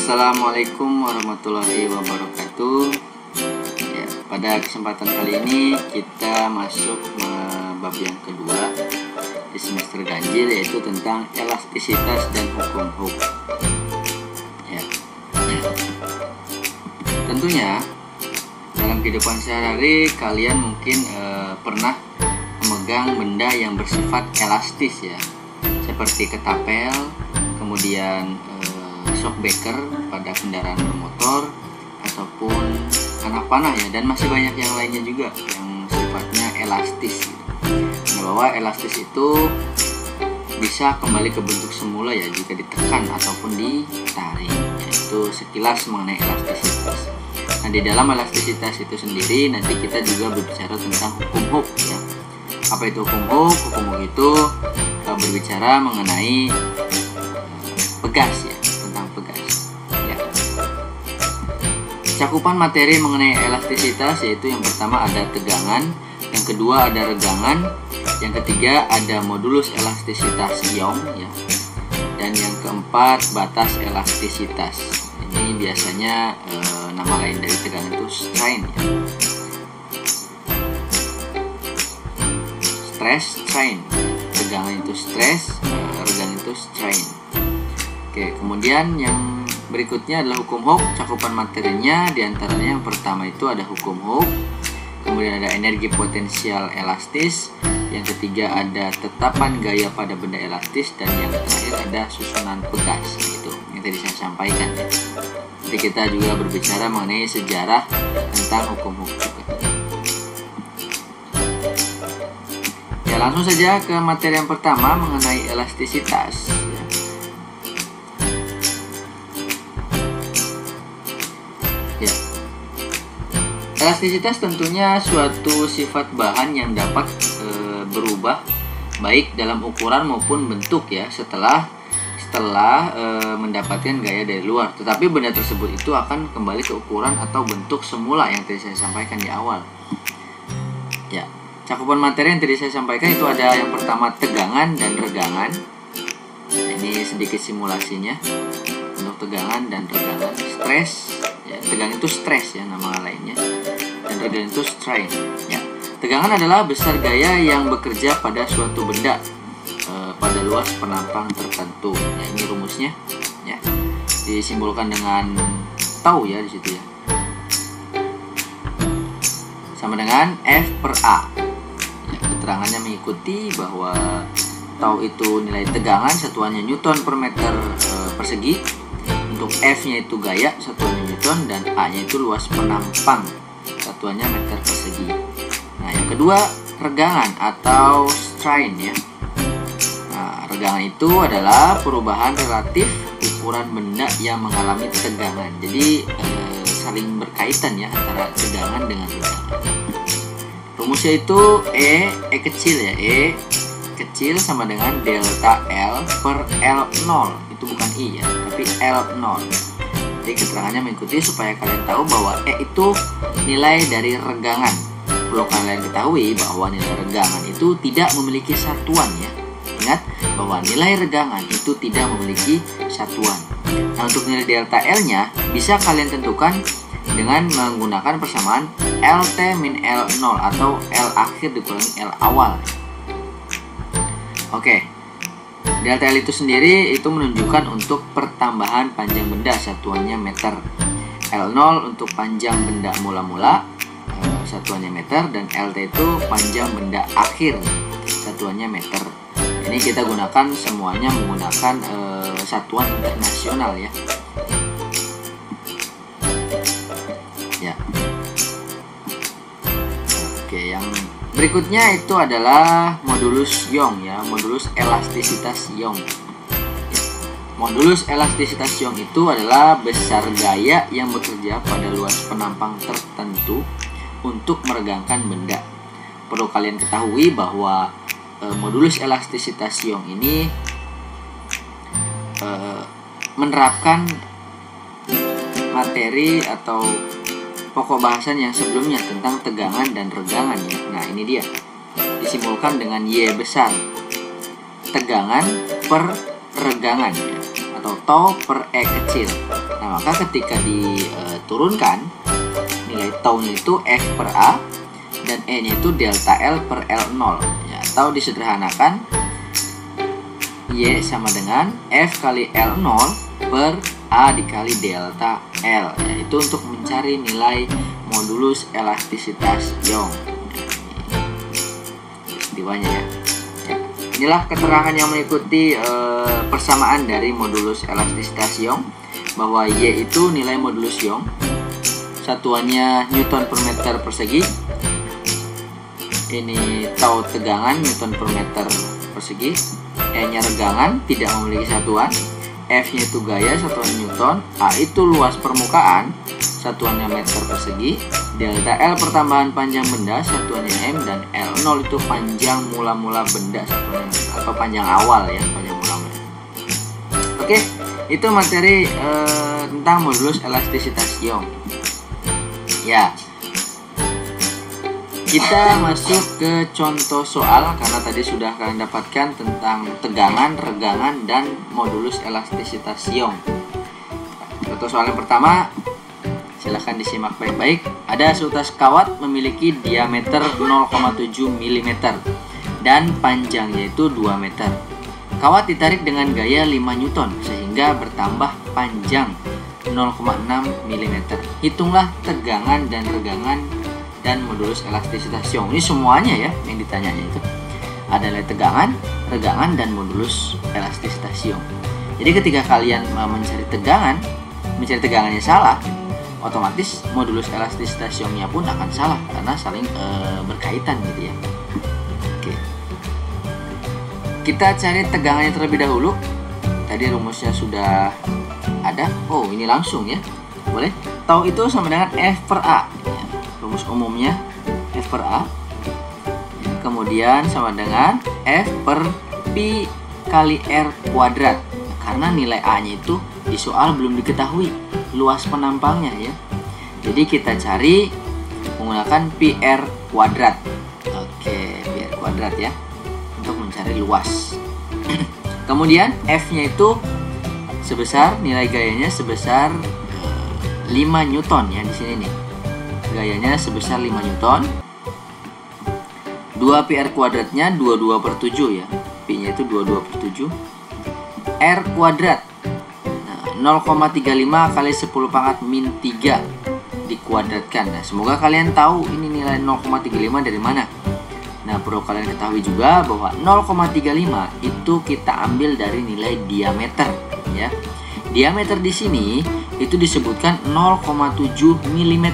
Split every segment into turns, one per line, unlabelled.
Assalamualaikum warahmatullahi wabarakatuh. Ya, pada kesempatan kali ini kita masuk bab yang kedua di semester ganjil, yaitu tentang elastisitas dan hukum Hooke. Ya. Tentunya dalam kehidupan sehari-hari kalian mungkin pernah memegang benda yang bersifat elastis ya, seperti ketapel, kemudian shock breaker pada kendaraan bermotor, ataupun anak panah ya, dan masih banyak yang lainnya juga yang sifatnya elastis. Nah, bahwa elastis itu bisa kembali ke bentuk semula ya jika ditekan ataupun ditarik. Itu sekilas mengenai elastisitas. Nah, di dalam elastisitas itu sendiri nanti kita juga berbicara tentang hukum Hooke ya. Apa itu hukum Hooke? Hukum Hooke itu berbicara mengenai pegas ya. Cakupan materi mengenai elastisitas yaitu yang pertama ada tegangan, yang kedua ada regangan, yang ketiga ada modulus elastisitas Young ya, dan yang keempat batas elastisitas. Ini biasanya nama lain dari tegangan itu strain ya. Stress, strain. Tegangan itu stress, regangan itu strain. Oke, kemudian yang berikutnya adalah hukum Hooke. Cakupan materinya diantaranya yang pertama itu ada hukum Hooke, kemudian ada energi potensial elastis, yang ketiga ada tetapan gaya pada benda elastis, dan yang terakhir ada susunan pegas. Itu yang tadi saya sampaikan ya. Nanti kita juga berbicara mengenai sejarah tentang hukum Hooke juga. Ya, langsung saja ke materi yang pertama mengenai elastisitas. Elastisitas tentunya suatu sifat bahan yang dapat berubah baik dalam ukuran maupun bentuk ya setelah mendapatkan gaya dari luar. Tetapi benda tersebut itu akan kembali ke ukuran atau bentuk semula yang tadi saya sampaikan di awal. Ya, cakupan materi yang tadi saya sampaikan itu ada yang pertama tegangan dan regangan. Ini sedikit simulasinya untuk tegangan dan regangan. Stres ya, tegangan itu stres ya nama lainnya, dan regangan itu strain ya. Tegangan adalah besar gaya yang bekerja pada suatu benda pada luas penampang tertentu. Ya, ini rumusnya ya, disimbolkan dengan tau ya di situ ya, sama dengan F per A ya. Keterangannya mengikuti bahwa tau itu nilai tegangan, satuannya Newton per meter persegi. Untuk F-nya itu gaya, satuannya Newton, dan A-nya itu luas penampang, satuannya meter persegi. Nah, yang kedua regangan atau strain ya. Nah, regangan itu adalah perubahan relatif ukuran benda yang mengalami tegangan. Jadi saling berkaitan ya antara tegangan dengan regangan. Rumusnya itu E kecil ya, E kecil sama dengan delta L per L0. Itu bukan I ya, tapi L0. Jadi keterangannya mengikuti supaya kalian tahu bahwa E itu nilai dari regangan. Perlu kalian ketahui bahwa nilai regangan itu tidak memiliki satuan ya. Ingat bahwa nilai regangan itu tidak memiliki satuan. Nah, untuk nilai delta L-nya bisa kalian tentukan dengan menggunakan persamaan LT min L0 atau L akhir dikurangi L awal. Oke. Delta L itu sendiri itu menunjukkan untuk pertambahan panjang benda, satuannya meter. L0 untuk panjang benda mula-mula, satuannya meter, dan LT itu panjang benda akhir, satuannya meter. Ini kita gunakan semuanya menggunakan satuan internasional ya. Ya. Oke, yang berikutnya itu adalah modulus Young ya, modulus elastisitas Young. Modulus elastisitas Young itu adalah besar gaya yang bekerja pada luas penampang tertentu untuk meregangkan benda. Perlu kalian ketahui bahwa modulus elastisitas Young ini menerapkan materi atau pokok bahasan yang sebelumnya tentang tegangan dan regangan ya. Nah, ini dia. Disimbolkan dengan Y besar. Tegangan per regangan ya. atau tau per E kecil. Nah, Nah, maka ketika diturunkan nilai tau-nya itu F per A dan E-nya itu delta L per L0 ya, atau disederhanakan Y sama dengan F kali L0 per A dikali delta L ya, itu untuk mencari nilai modulus elastisitas Young. Peristiwanya ya. Inilah keterangan yang mengikuti persamaan dari modulus elastisitas Young, bahwa Y itu nilai modulus Young, satuannya Newton per meter persegi. Ini tau tegangan Newton per meter persegi, E-nya regangan tidak memiliki satuan, F-nya itu gaya satuan Newton, A itu luas permukaan satuannya meter persegi, delta L pertambahan panjang benda satuannya M, dan L0 itu panjang mula-mula benda satuannya atau panjang awal ya, panjang mula-mula. Oke, itu materi tentang modulus elastisitas Young. Ya, kita masuk ke contoh soal karena tadi sudah kalian dapatkan tentang tegangan, regangan, dan modulus elastisitas Young. Contoh soal yang pertama, silahkan disimak baik-baik. Ada seutas kawat memiliki diameter 0,7 mm dan panjangnya itu 2 meter. Kawat ditarik dengan gaya 5 Newton sehingga bertambah panjang 0,6 mm. Hitunglah tegangan dan regangan dan modulus elastisitas Young. Ini semuanya ya yang ditanyanya itu. Ada nilai tegangan, regangan, dan modulus elastisitas Young. Jadi ketika kalian mencari tegangannya salah, otomatis modulus elastisitas Young-nya pun akan salah karena saling berkaitan gitu ya. Oke. Kita cari tegangannya terlebih dahulu. Tadi rumusnya sudah ada. Oh, ini langsung ya. Boleh. Tau itu sama dengan F per A. Ya. Rumus umumnya F per A. Kemudian sama dengan F per Pi kali R kuadrat. Karena nilai A-nya itu di soal belum diketahui luas penampangnya ya. Jadi kita cari menggunakan pi r kuadrat. Oke, pi r kuadrat ya, untuk mencari luas. Kemudian F-nya itu sebesar, nilai gayanya sebesar 5 Newton ya di sini nih. Gayanya sebesar 5 Newton. 2 pi r kuadratnya 22 per 7 ya. Pi-nya itu 22 per 7. R kuadrat 0,35 kali 10 pangkat min 3 dikuadratkan. Nah, semoga kalian tahu ini nilai 0,35 dari mana. Nah, perlu kalian ketahui juga bahwa 0,35 itu kita ambil dari nilai diameter ya. Diameter di sini itu disebutkan 0,7 mm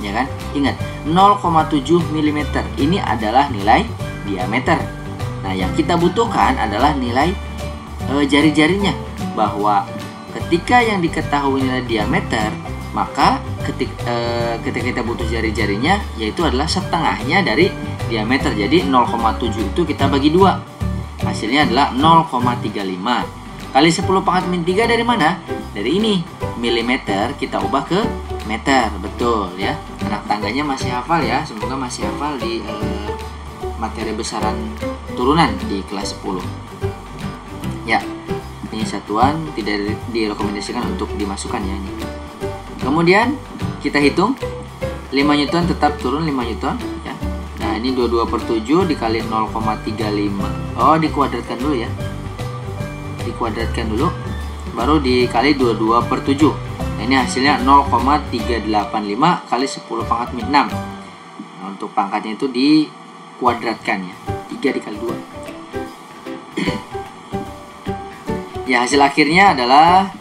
ya kan? Ingat, 0,7 mm ini adalah nilai diameter. Nah, yang kita butuhkan adalah nilai jari-jarinya, bahwa ketika yang diketahui nilai diameter, maka ketika kita butuh jari-jarinya, yaitu adalah setengahnya dari diameter. Jadi 0,7 itu kita bagi 2. Hasilnya adalah 0,35. Kali 10 pangkat min 3 dari mana? Dari ini. Milimeter kita ubah ke meter. Betul ya. Anak tangganya masih hafal ya. Semoga masih hafal di materi besaran turunan di kelas 10. Ya. Ini satuan tidak direkomendasikan untuk dimasukkan ya ini. Kemudian kita hitung 5 Newton tetap turun 5 Newton ya. Nah, ini 22 per 7 dikali 0,35. Oh, dikuadratkan dulu ya. Dikuadratkan dulu baru dikali 22 per 7. Nah, ini hasilnya 0,385 kali 10 pangkat min 6. Nah, untuk pangkatnya itu dikuadratkan ya. 3 dikali 2. Ya, hasil akhirnya adalah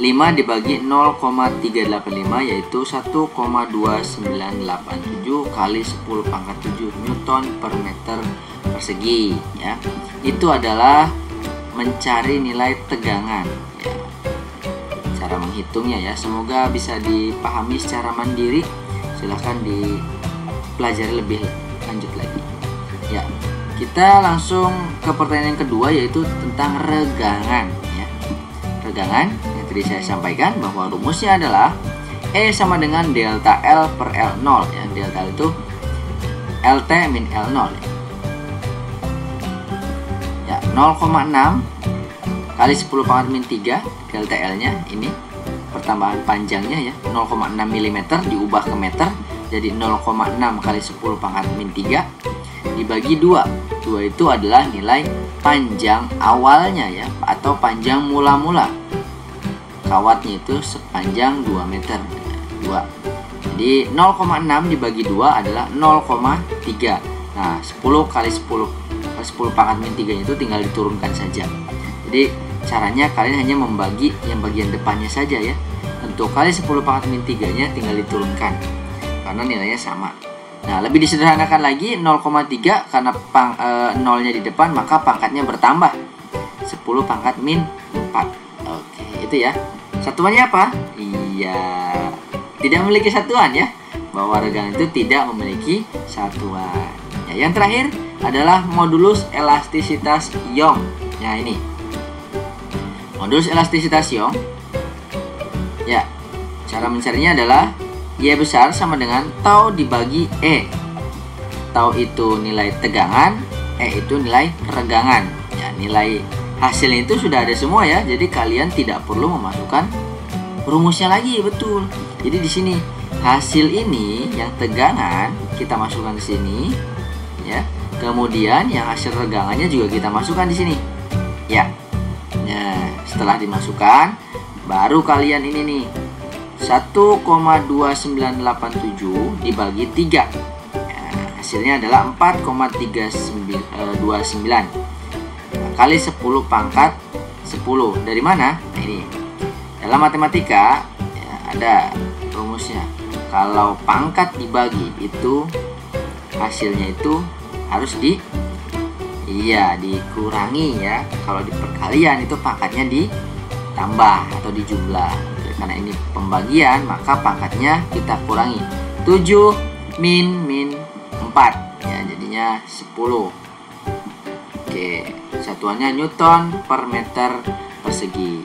5 dibagi 0,385 yaitu 1,2987 kali 10 pangkat 7 Newton per meter persegi ya. Itu adalah mencari nilai tegangan ya. Cara menghitungnya ya, semoga bisa dipahami secara mandiri. Silahkan dipelajari lebih lanjut lagi ya. Kita langsung ke pertanyaan yang kedua, yaitu tentang regangan ya. Regangan yang tadi saya sampaikan bahwa rumusnya adalah E sama dengan delta L per L0 ya. Delta L itu LT min L0 ya. 0,6 kali 10 pangkat min 3 delta L nya ini per pertambahan panjangnya ya, 0,6 mm diubah ke meter, jadi 0,6 kali 10 pangkat min 3 dibagi 2. 2 itu adalah nilai panjang awalnya ya, atau panjang mula-mula. Kawatnya itu sepanjang 2 meter. 2. Jadi 0,6 dibagi 2 adalah 0,3. Nah, 10 kali 10 pangkat min 3 itu tinggal diturunkan saja. Jadi caranya kalian hanya membagi yang bagian depannya saja ya. Untuk kali 10 pangkat min 3 nya tinggal diturunkan karena nilainya sama. Nah, lebih disederhanakan lagi 0,3 karena nolnya di depan maka pangkatnya bertambah 10 pangkat min 4. Oke, itu ya. Satuannya apa? Iya, tidak memiliki satuan ya. Bahwa regangan itu tidak memiliki satuan. Ya, yang terakhir adalah modulus elastisitas Young. Nah, ini modulus elastisitas Young. Ya, cara mencarinya adalah Y besar sama dengan tau dibagi E. Tau itu nilai tegangan, E itu nilai regangan. Ya, nilai hasilnya itu sudah ada semua ya. Jadi kalian tidak perlu memasukkan rumusnya lagi, betul. Jadi di sini hasil ini yang tegangan kita masukkan ke sini ya. Kemudian yang hasil regangannya juga kita masukkan di sini. Ya. Nah, setelah dimasukkan baru kalian ini nih 1,2987 dibagi 3. Nah, hasilnya adalah 4,329 kali 10 pangkat 10. Dari mana? Nah, ini. Dalam matematika ya, ada rumusnya. Kalau pangkat dibagi itu hasilnya itu harus dikurangi ya. Kalau di perkalian itu pangkatnya ditambah atau dijumlah. Karena ini pembagian maka pangkatnya kita kurangi 7 min 4 ya, jadinya 10. Oke, satuannya Newton per meter persegi.